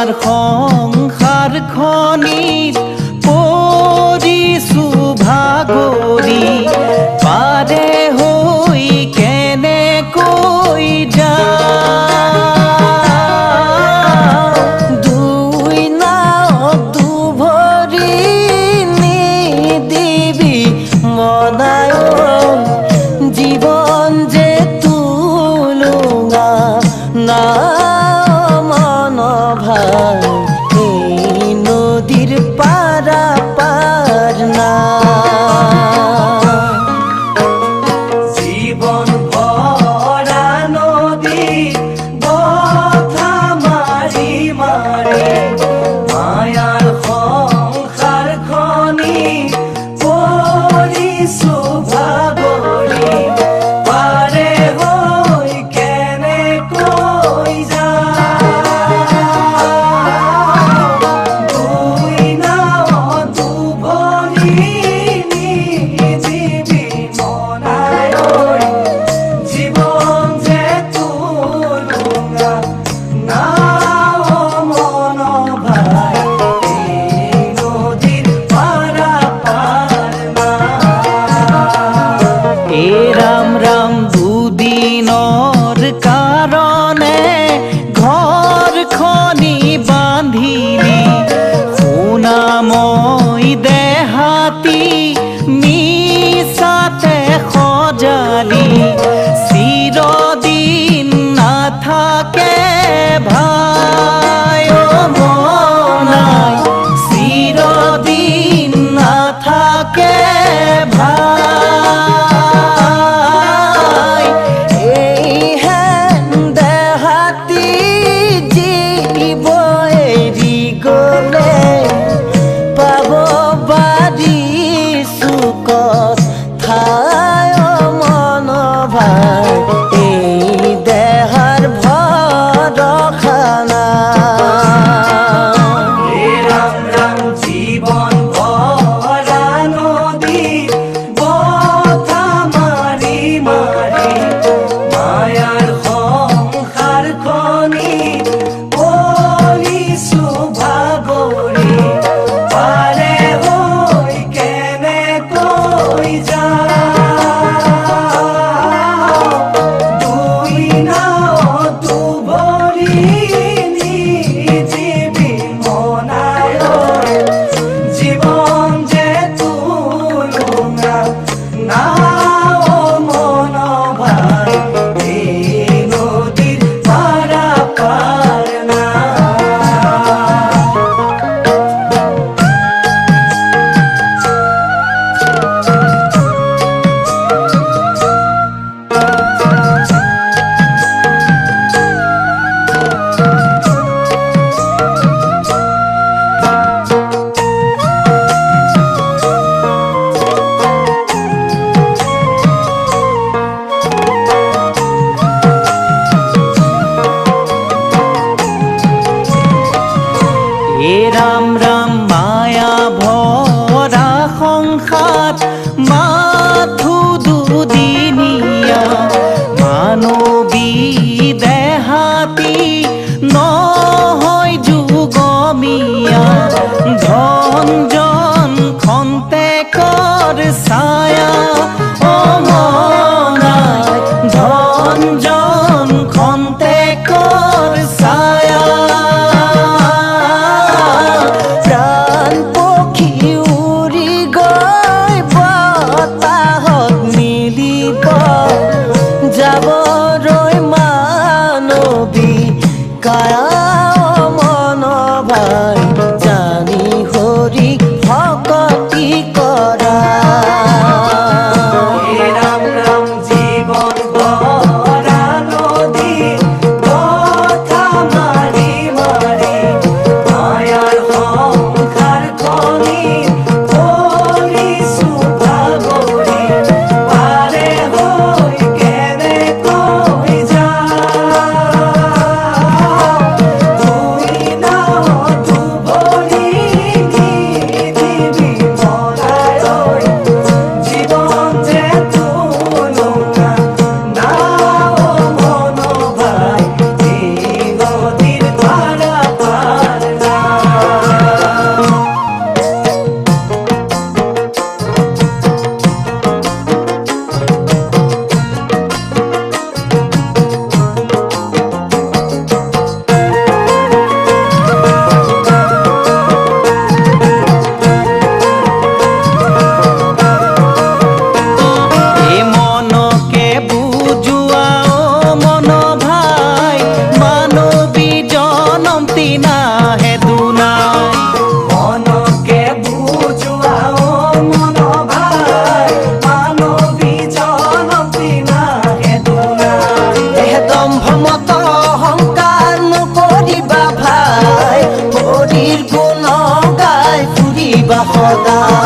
মায়াৰ সংসাৰখনিত পৰিছো ভাগৰি পাৰে হৈ কেনেকৈ যাওঁ দুই নাৱত দুভৰি নিদিবি মনায় জীৱন যে তুলুঙা না মন ভাই এই নদীৰ পাৰা পাৰ না জীবন ভৰা নদীত বঠা মাৰি মাৰি মায়াৰ সংসাৰখনিত পৰিছো ভাগৰি পাৰে হৈ কেনেকৈ যাওঁ দুই নাৱত দুভৰি নিদিবি মনায় জীৱন যে তুলুঙা নাও মন ভাই এই নদীৰ পাৰা পাৰ না এ ৰাম ৰাম দুদিনৰ কাৰণে ঘৰখনি বান্ধিলি সোণাময় দেহাতী মিছাতে সজালি চিৰদিন নাথাকে ভাই মনাই চিৰদিন নাথাকে ভাই এই হেন দেহাতী জীৱ এৰি গ'লে পাব পাৰিছো কথায় মন ভাই এই দেহাৰ ভৰসা নাই হে ৰাম ৰাম জীবন ভৰা নদীত বঠা মাৰি মাৰি মায়াৰ সংসাৰখনিত পৰিছো ভাগৰি পাৰে হৈ কেনেকৈ যাওঁ দুই নাৱত দুভৰি নিদিবি মনায় জীৱন যে তুলুঙা নাও মন ভাই এই নদীৰ পাৰা পাৰ না এ ৰাম ৰাম মায়া ভৰা সংসাৰ মাথো দুদিনীয়া মানৱী দেহাতী নহয় যুগমীয়া ধন জন খন্তেকৰ ছায়া মনাই ধন জন খন্তেকৰ ছায়া প্ৰাণ পক্ষী উৰি গৈ বতাহত মিলিব যাবলৈ মানৱী কায়া মন ভাই জানি হৰি ভকতি কৰা হে ৰাম ৰাম জীবন ভৰা নদীত বঠা মাৰি মাৰি মায়াৰ সংসাৰখনিত পৰিছো ভাগৰি পাৰে হৈ কেনেকৈ যাওঁ সদা